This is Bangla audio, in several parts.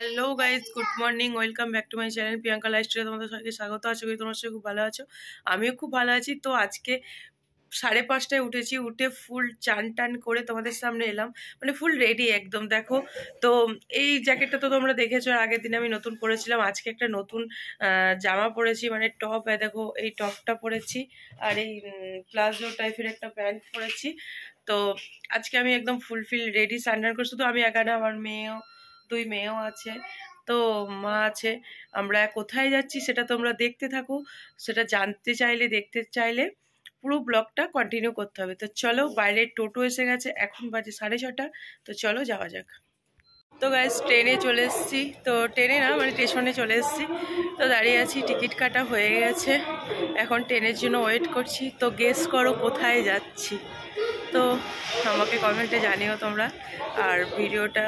Hello guys, good morning. Welcome back to my channel Priyanka লাইফস্টাইলে। তোমাদের সবাইকে স্বাগত। আশা করি তোমার সবাই খুব ভালো আছো। আমিও খুব ভালো আছি। তো আজকে 5:30টায় উঠেছি, উঠে ফুল চান টান করে তোমাদের সামনে এলাম, মানে ফুল রেডি একদম। দেখো, তো এই জ্যাকেটটা তো তোমরা দেখেছো, আর আগের দিন আমি নতুন পরেছিলাম। আজকে একটা নতুন জামা পরেছি, মানে টপ। দেখো, এই টপটা পরেছি, আর এই প্লাজো টাইপের একটা প্যান্ট পরেছি। তো আজকে আমি একদম ফুলফিল রেডি। স্নান টান করে শুধু আমি একা না, আমার মেয়েও, 2 মেয়েও আছে, তো মা আছে। আমরা কোথায় যাচ্ছি সেটা তোমরা দেখতে থাকো। সেটা জানতে চাইলে, দেখতে চাইলে পুরো ব্লগটা কন্টিনিউ করতে হবে। তো চলো, বাইরে টোটো এসে গেছে, এখন বাজে 6:30। তো চলো যাওয়া যাক। তো গাইস, ট্রেনে চলে এসেছি। তো ট্রেনে না, মানে স্টেশনে চলে এসেছি। তো দাঁড়িয়ে আছি, টিকিট কাটা হয়ে গেছে, এখন ট্রেনের জন্য ওয়েট করছি। তো গেস করো কোথায় যাচ্ছি। তো আমাকে কমেন্টে জানিও তোমরা। আর ভিডিওটা,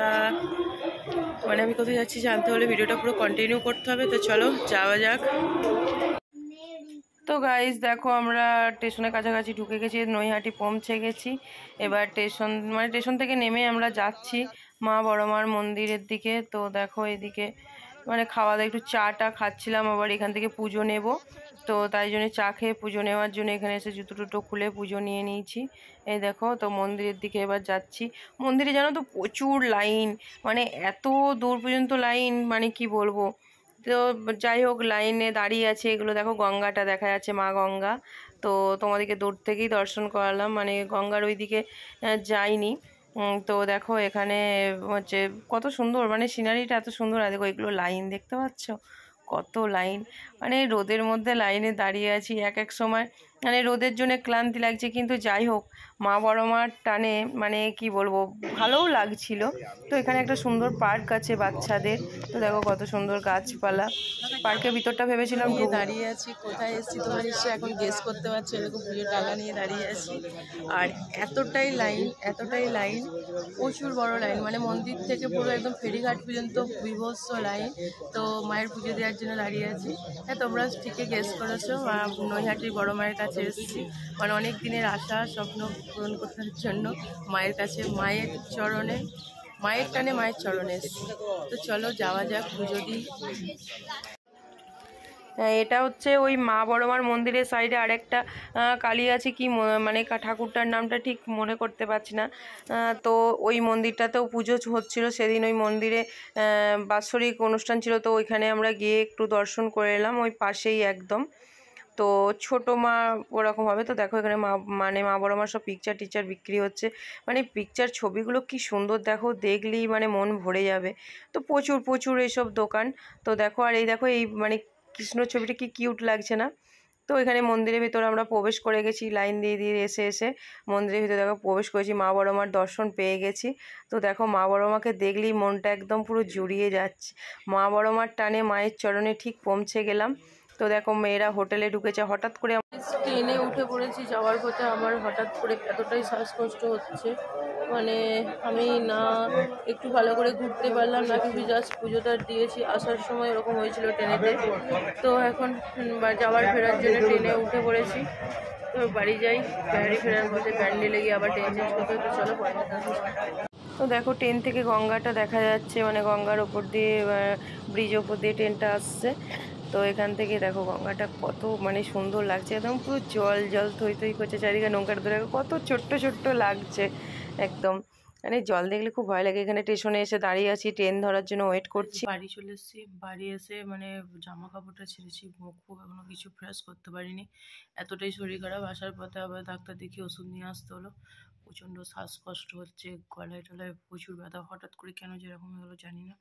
মানে আমি কোথায় যাচ্ছি জানতে হলে ভিডিওটা পুরো কন্টিনিউ করতে হবে। তো চলো যাওয়া যাক। তো গাইজ দেখো, আমরা স্টেশনের কাছাকাছি ঢুকে গেছি, নৈহাটি পৌঁছে গেছি। এবার স্টেশন থেকে নেমে আমরা যাচ্ছি মা বড় মার মন্দিরের দিকে। তো দেখো এদিকে মানে খাওয়া দাওয়া, একটু চাটা খাচ্ছিলাম, আবার এখান থেকে পুজো নেব। তো তাই জন্য চা খেয়ে পুজো নেওয়ার জন্য এখানে এসে জুতো টুটো খুলে পুজো নিয়ে নিয়েছি। এই দেখো, তো মন্দিরের দিকে এবার যাচ্ছি। মন্দিরে জানো তো প্রচুর লাইন, মানে এত দূর পর্যন্ত লাইন, মানে কি বলবো। তো যাই হোক, লাইনে দাঁড়িয়ে আছে। এগুলো দেখো, গঙ্গাটা দেখা যাচ্ছে, মা গঙ্গা। তো তোমাদেরকে দূর থেকেই দর্শন করালাম, মানে গঙ্গার ওইদিকে যাইনি। তো দেখো এখানে হচ্ছে কত সুন্দর, মানে সিনারিটা এত সুন্দর। আর দেখো এগুলো লাইন, দেখতে পাচ্ছ কত লাইন। মানে রোদের মধ্যে লাইনে দাঁড়িয়ে আছি এক এক সময়, মানে রোদের জন্য ক্লান্তি লাগছে, কিন্তু যাই হোক মা বড় মার টানে, মানে কি বলবো, ভালোও লাগছিল। তো এখানে একটা সুন্দর পার্ক আছে বাচ্চাদের। তো দেখো কত সুন্দর গাছপালা। পার্কের ভিতরটা ভেবেছিলাম দাঁড়িয়ে আছি, কোথায় এসেছি তোমরা নিশ্চয়ই এখন গেস করতে পারছো। এরকম পুজোর ডালা নিয়ে দাঁড়িয়ে আছি, আর এতটাই লাইন, এতটাই লাইন, প্রচুর বড় লাইন, মানে মন্দির থেকে পুরো একদম ফেরিঘাট পর্যন্ত বিভৎস লাইন। তো মায়ের পুজো দেওয়ার জন্য দাঁড়িয়ে আছি। হ্যাঁ, তোমরা ঠিকই গেস করেছো, নৈহাটির বড় মায়ের কাছে এসেছি। মানে অনেক দিনের আশা স্বপ্ন পূরণ করার জন্য মায়ের কাছে, মায়ের চরণে, মায়ের টানে মায়ের চরণে এসেছি। তো চলো যাওয়া যাক, পুজো দিই। এটা হচ্ছে ওই মা বড়মার মন্দিরের সাইডে আরেকটা কালী আছে, কি মানে ঠাকুরটার নামটা ঠিক মনে করতে পারছি না। তো ওই মন্দিরটাতেও পুজো হচ্ছিল সেদিন। ওই মন্দিরে বাৎসরিক অনুষ্ঠান ছিল, তো ওইখানে আমরা গিয়ে একটু দর্শন করে এলাম, ওই পাশেই একদম। তো ছোট মা ওরকম হবে। তো দেখো এখানে মানে মা বড় মার সব পিকচার টিকচার বিক্রি হচ্ছে, মানে পিকচার ছবিগুলো কি সুন্দর, দেখো দেখলেই মানে মন ভরে যাবে। তো প্রচুর প্রচুর এইসব দোকান। তো দেখো, আর এই দেখো, এই মানে কৃষ্ণ ছবিটা কি কিউট লাগছে না। তো এখানে মন্দিরের ভিতরে আমরা প্রবেশ করে গেছি, লাইন দিয়ে দিয়ে এসে এসে মন্দিরের ভিতরে দেখো প্রবেশ করেছি, মা বড় মার দর্শন পেয়ে গেছি। তো দেখো মা বড় মাকে দেখলেই মনটা একদম পুরো জুড়িয়ে যাচ্ছে। মা বড় মার টানে মায়ের চরণে ঠিক পৌঁছে গেলাম। তো দেখো মেয়েরা হোটেলে ঢুকেছে, হঠাৎ করে ট্রেনে উঠে পড়েছি। যাওয়ার পথে আমার হঠাৎ করে এতটাই শ্বাসকষ্ট হচ্ছে, মানে আমি না একটু ভালো করে ঘুরতে পারলাম না কিছু, জাস্ট পুজোটা দিয়েছি। আসার সময় এরকম হয়েছিল ট্রেনেতে। তো এখন যাওয়ার ফেরার জন্য ট্রেনে উঠে পড়েছি। তো বাড়ি যাই, বাড়ি ফেরার পথে প্যান্ডেলে গিয়ে আবার ট্রেন চেঞ্জ করতে হতে। চলো পরে। তো দেখো ট্রেন থেকে গঙ্গাটা দেখা যাচ্ছে, মানে গঙ্গার ওপর দিয়ে, ব্রিজ ওপর দিয়ে ট্রেনটা আসছে। তো এখান থেকে দেখো গঙ্গাটা কত মানে সুন্দর লাগছে, একদম পুরো জল জল থই থই করছে চারিদিকে, নৌকার ধরে কত ছোট্ট ছোট্ট লাগছে একদম। মানে জল দেখলে খুব ভয় লাগে। এখানে স্টেশনে এসে দাঁড়িয়ে আছি, ট্রেন ধরার জন্য ওয়েট করছি। বাড়ি চলে এসেছি, বাড়ি এসে মানে জামা কাপড়টা ছেড়েছি, মুখ ফুখ এখনো কিছু ফ্রেশ করতে পারিনি, এতটাই শরীর খারাপ। আসার পথে আবার ডাক্তার দেখিয়ে ওষুধ নিয়ে আসতে হলো। প্রচণ্ড শ্বাসকষ্ট হচ্ছে, গলায় টলায় প্রচুর ব্যথা, হঠাৎ করে কেন যে এরকম হলো জানি না।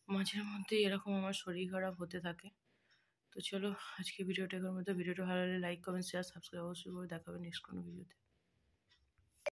মাঝের মধ্যেই এরকম আমার শরীর খারাপ হতে থাকে। তো চলো আজকে ভিডিওটা এর মধ্যে। ভিডিওটা ভালো লাগলে লাইক কমেন্ট শেয়ার সাবস্ক্রাইব অবশ্যই করে। দেখাবে নেক্সট কোনো ভিডিওতে।